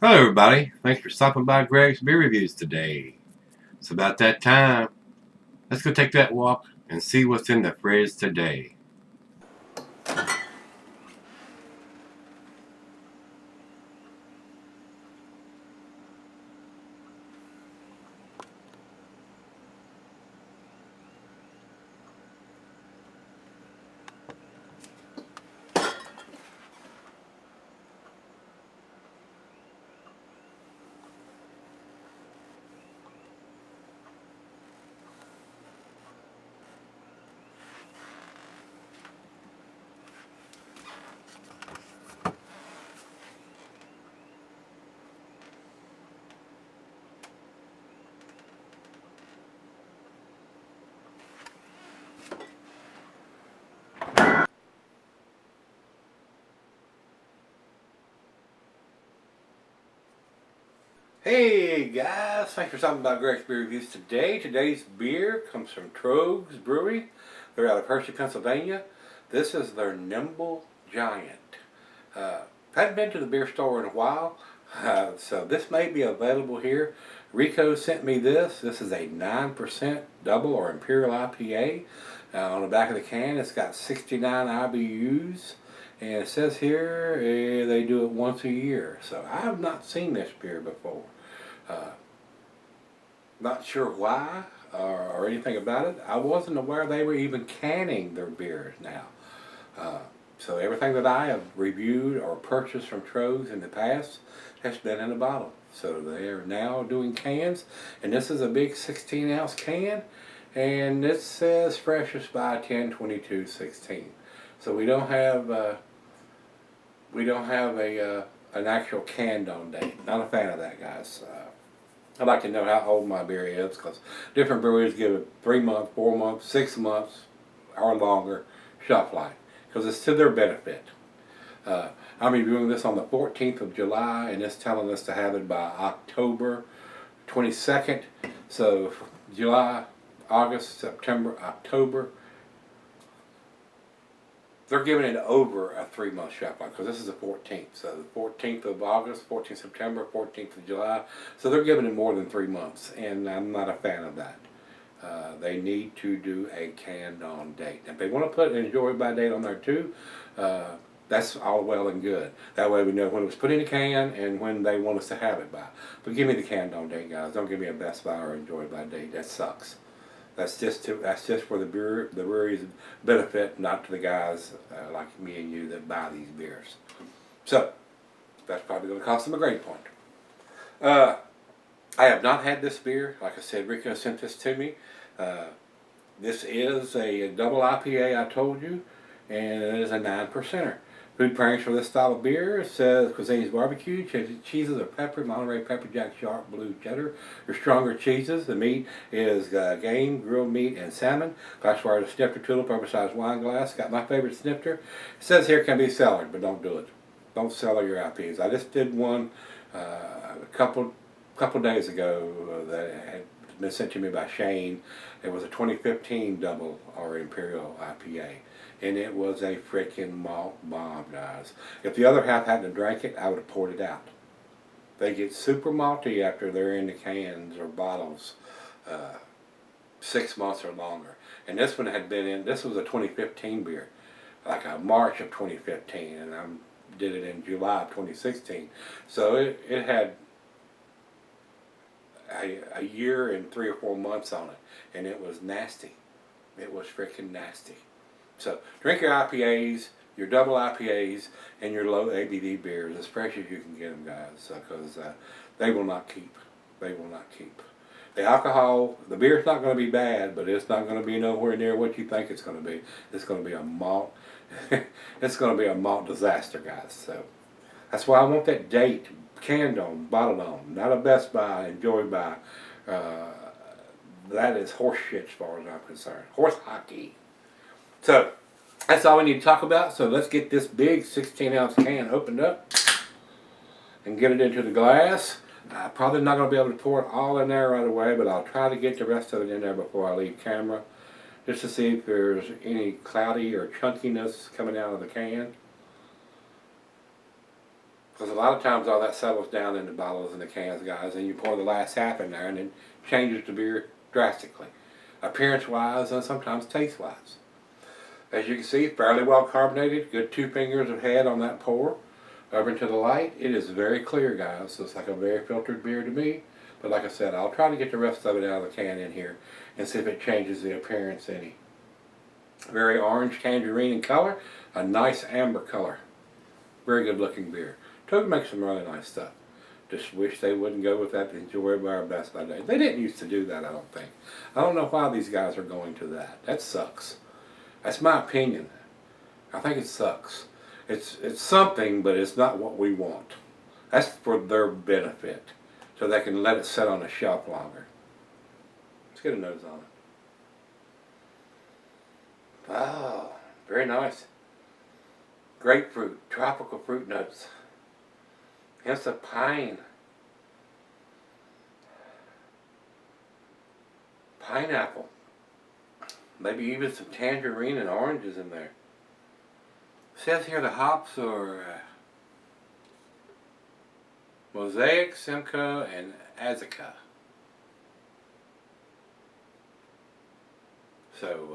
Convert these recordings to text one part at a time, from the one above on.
Hello everybody, thanks for stopping by Greg's Beer Reviews today. It's about that time. Let's go take that walk and see what's in the fridge today. Hey guys, thanks for stopping by Greg's Beer Reviews today. Today's beer comes from Troegs Brewing. They're out of Hershey, Pennsylvania. This is their Nimble Giant. Hadn't been to the beer store in a while, so this may be available here. Rico sent me this. This is a 9% double or imperial IPA. On the back of the can it's got 69 IBUs. And it says here they do it once a year. So I have not seen this beer before. Not sure why or anything about it. I wasn't aware they were even canning their beers now. So everything that I have reviewed or purchased from Troegs in the past has been in a bottle. So they are now doing cans. And this is a big 16-ounce can. And it says freshest by 10/22/16. So we don't have an actual canned on date. Not a fan of that, guys. I'd like to know how old my beer is, because different breweries give it 3 months, 4 months, 6 months, or longer shelf life, because it's to their benefit. I'm reviewing this on the 14th of July, and it's telling us to have it by October 22nd. So July, August, September, October. They're giving it over a 3-month shelf life, because this is the 14th. So the 14th of August, 14th September, 14th of July. So they're giving it more than 3 months, and I'm not a fan of that. They need to do a canned on date. If they want to put an enjoy by date on there too, that's all well and good. That way we know when it was put in a can and when they want us to have it by. But give me the canned on date, guys. Don't give me a Best By or enjoy by date. That sucks. That's just for the brewery's benefit, not to the guys like me and you that buy these beers. So that's probably going to cost them a grade point. I have not had this beer. Like I said, Rico sent this to me. This is a double IPA, I told you, and it is a 9%er. Food pairings for this style of beer, it says cuisines barbecue, cheeses are pepper, Monterey pepper jack, sharp blue cheddar. Your stronger cheeses. The meat is game, grilled meat, and salmon. Glassware is a snifter tulip, oversized wine glass. Got my favorite snifter. It says here can be cellared, but don't do it. Don't cellar your IPAs. I just did one a couple days ago that had been sent to me by Shane. It was a 2015 double or imperial IPA. And it was a freaking malt bomb, guys. If the other half hadn't drank it, I would have poured it out. They get super malty after they're in the cans or bottles 6 months or longer. And this one had been in, this was a 2015 beer, like a March of 2015, and I did it in July of 2016. So it had a year and 3 or 4 months on it, and it was nasty. It was freaking nasty. So drink your IPAs, your double IPAs, and your low ABV beers as fresh as you can get them, guys, because they will not keep. They will not keep. The alcohol, the beer's not going to be bad, but it's not going to be nowhere near what you think it's going to be. It's going to be a malt. It's going to be a malt disaster, guys. So that's why I want that date canned on, bottled on, not a Best By, enjoy by. That is horse shit as far as I'm concerned. Horse hockey. So, that's all we need to talk about. So let's get this big 16-ounce can opened up and get it into the glass. Probably not going to be able to pour it all in there right away, but I'll try to get the rest of it in there before I leave camera, just to see if there's any cloudy or chunkiness coming out of the can. Because a lot of times all that settles down in the bottles and the cans, guys, and you pour the last half in there and it changes the beer drastically. Appearance-wise and sometimes taste-wise. As you can see, fairly well carbonated, good 2 fingers of head on that pour. Over into the light, it is very clear, guys. So it's like a very filtered beer to me. But like I said, I'll try to get the rest of it out of the can in here and see if it changes the appearance any. Very orange tangerine in color, a nice amber color. Very good looking beer. Troegs makes some really nice stuff. Just wish they wouldn't go with that Enjoy by our Best by Day. They didn't used to do that, I don't think. I don't know why these guys are going to that. That sucks. That's my opinion. I think it sucks. It's something, but it's not what we want. That's for their benefit, so they can let it sit on the shelf longer. Let's get a nose on it. Wow, very nice. Grapefruit, tropical fruit notes. Hints of pine. Pineapple. Maybe even some tangerine and oranges in there. It says here the hops are Mosaic, Simcoe, and Azteca. So,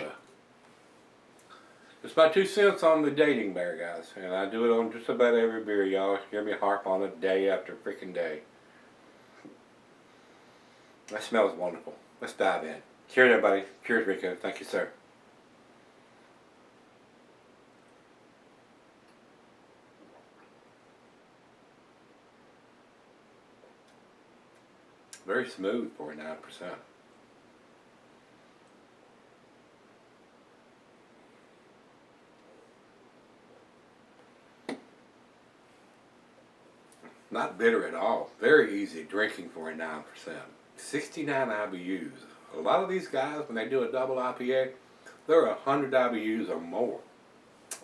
it's my 2 cents on the dating bear, guys. And I do it on just about every beer, y'all. Hear me harp on it day after freaking day. That smells wonderful. Let's dive in. Cheers, everybody. Cheers, Rico. Thank you, sir. Very smooth for 9%. Not bitter at all. Very easy drinking for a 9%. 69 IBUs. A lot of these guys, when they do a double IPA, they're 100 IBUs or more.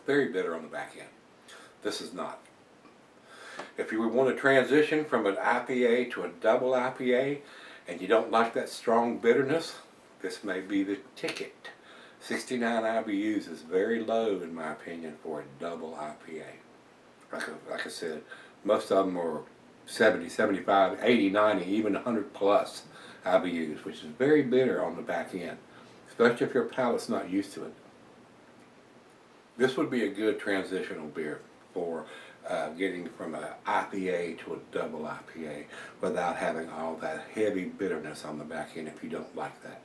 Very bitter on the back end. This is not. If you want to transition from an IPA to a double IPA and you don't like that strong bitterness, this may be the ticket. 69 IBUs is very low in my opinion for a double IPA. Like I said, most of them are 70, 75, 80, 90, even 100 plus IBUs, which is very bitter on the back end, especially if your palate's not used to it. This would be a good transitional beer for getting from an IPA to a double IPA without having all that heavy bitterness on the back end if you don't like that.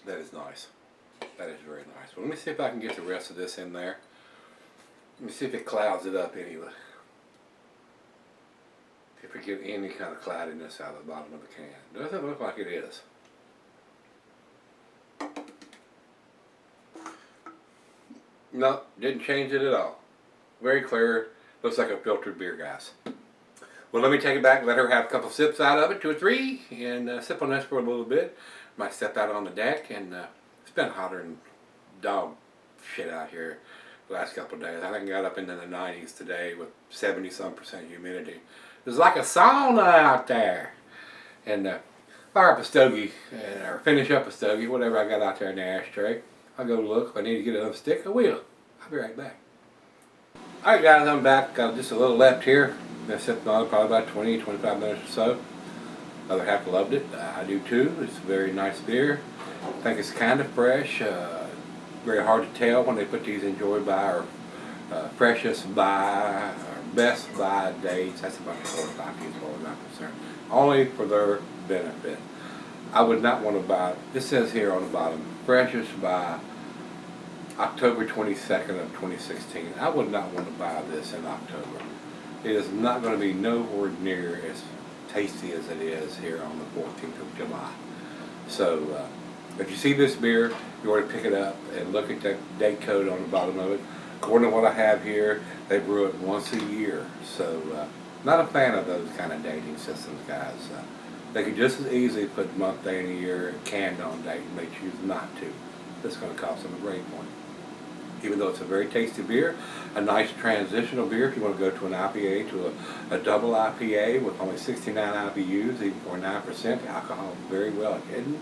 That is nice. That is very nice. Well, let me see if I can get the rest of this in there. Let me see if it clouds it up anyway. If we get any kind of cloudiness out of the bottom of the can. Doesn't look like it is. No, didn't change it at all. Very clear. Looks like a filtered beer, guys. Well, let me take it back and let her have a couple sips out of it, 2 or 3, and sip on this for a little bit. Might step out on the deck, and it's been hotter than dog shit out here the last couple of days. I think it got up into the 90s today with 70-some% humidity. It's like a sauna out there. And fire up a stogie, or finish up a stogie, whatever I got out there in the ashtray. I'll go look. If I need to get another stick, I will. I'll be right back. Alright guys, I'm back. Got just a little left here. Been sipping on it probably about 20-25 minutes or so. Other half loved it. I do too. It's a very nice beer. I think it's kind of fresh. Very hard to tell when they put these Enjoy by or freshest by or best by dates. That's about 45 as far as I'm concerned. Only for their benefit. I would not want to buy. This says here on the bottom, freshest by October 22nd of 2016. I would not want to buy this in October. It is not going to be nowhere near as tasty as it is here on the 14th of July. So if you see this beer, you ought to pick it up and look at that date code on the bottom of it. According to what I have here, they brew it once a year. So not a fan of those kind of dating systems, guys. They could just as easily put month, day, and a year canned on date, and they choose not to. That's going to cost them a great point. Even though it's a very tasty beer, a nice transitional beer if you want to go to an IPA to a double IPA with only 69 IBUs, even for 9%, alcohol very well hidden.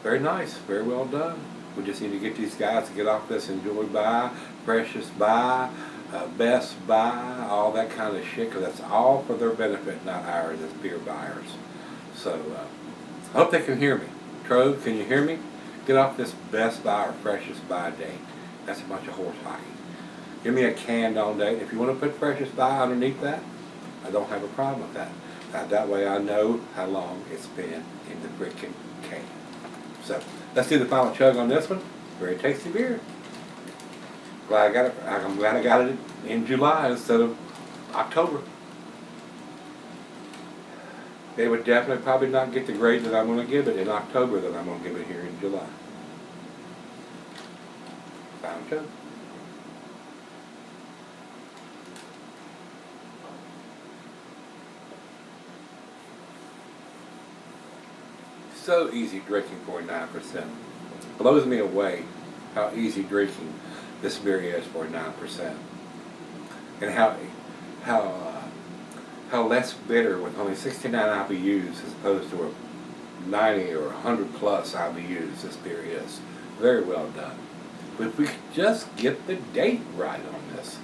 Very nice, very well done. We just need to get these guys to get off this enjoy buy, precious buy, best buy, all that kind of shit, because that's all for their benefit, not ours as beer buyers. So I hope they can hear me. Troegs, can you hear me? Get off this best buy or precious buy date. That's a bunch of horse hockey. Give me a canned on date. If you want to put precious buy underneath that, I don't have a problem with that. That way I know how long it's been in the freaking can. So let's do the final chug on this one. Very tasty beer. Glad I got it. I'm glad I got it in July instead of October. They would definitely probably not get the grade that I'm going to give it in October that I'm going to give it here in July. Final chug. So easy drinking for 9%. Blows me away how easy drinking this beer is for 9%, and how less bitter with only 69 IBUs as opposed to a 90 or 100 plus IBUs this beer is. Very well done. But if we could just get the date right on this,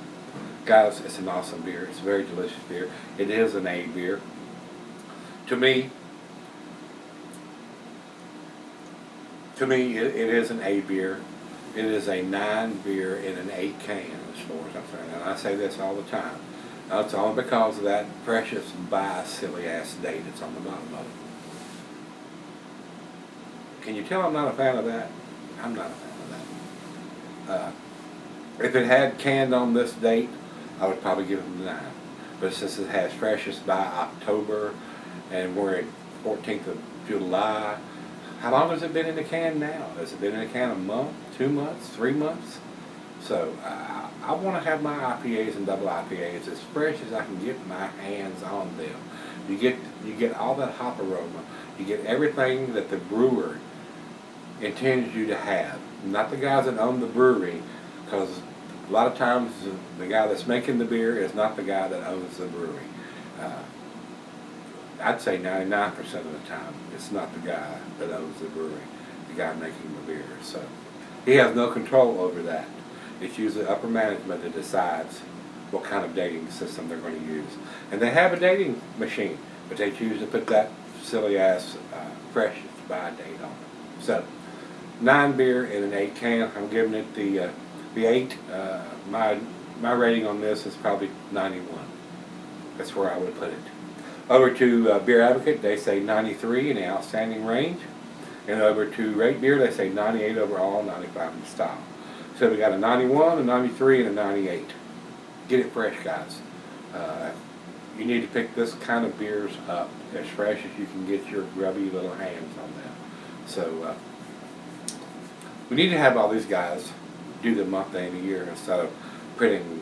guys, it's an awesome beer. It's a very delicious beer. It is an A beer. To me, it is an A beer. It is a 9 beer in an 8 can as far as I'm concerned. And I say this all the time. It's only because of that precious buy silly ass date that's on the bottom of it. Can you tell I'm not a fan of that? I'm not a fan of that. If it had canned on this date, I would probably give it a 9. But since it has precious by October and we're at 14th of July, how long has it been in the can now? Has it been in the can a month, 2 months, 3 months? So I want to have my IPAs and double IPAs as fresh as I can get my hands on them. You get all that hop aroma. You get everything that the brewer intends you to have. Not the guys that own the brewery, because a lot of times the guy that's making the beer is not the guy that owns the brewery. I'd say 99% of the time it's not the guy that owns the brewery, the guy making the beer. So he has no control over that. It's usually upper management that decides what kind of dating system they're going to use. And they have a dating machine, but they choose to put that silly ass precious buy date on it. So 9 beer in an 8 can. I'm giving it the 8. My rating on this is probably 91. That's where I would put it. Over to Beer Advocate, they say 93 in the outstanding range. And over to Rate Beer, they say 98 overall, 95 in style. So we got a 91, a 93, and a 98. Get it fresh, guys. You need to pick this kind of beers up as fresh as you can get your grubby little hands on them. So we need to have all these guys do the month and the year instead of putting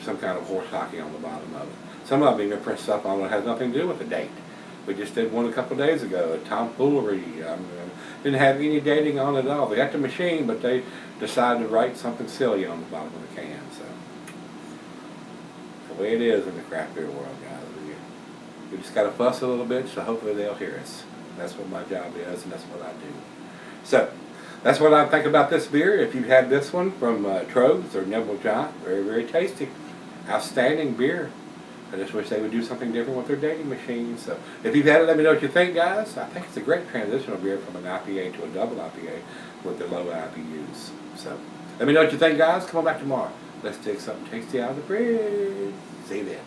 some kind of horse hockey on the bottom of it. Some of them even print stuff on it that has nothing to do with the date. We just did one a couple of days ago, a tomfoolery. Didn't have any dating on it at all. They got the machine, but they decided to write something silly on the bottom of the can. So the way it is in the craft beer world, guys. We just got to fuss a little bit, so hopefully they'll hear us. That's what my job is, and that's what I do. So that's what I think about this beer. If you've had this one from Troegs or Nimble Giant, very, very tasty. Outstanding beer. I just wish they would do something different with their dating machines. So if you've had it, let me know what you think, guys. I think it's a great transitional beer from an IPA to a double IPA with the low IBUs. So let me know what you think, guys. Come on back tomorrow. Let's take something tasty out of the fridge. See you then.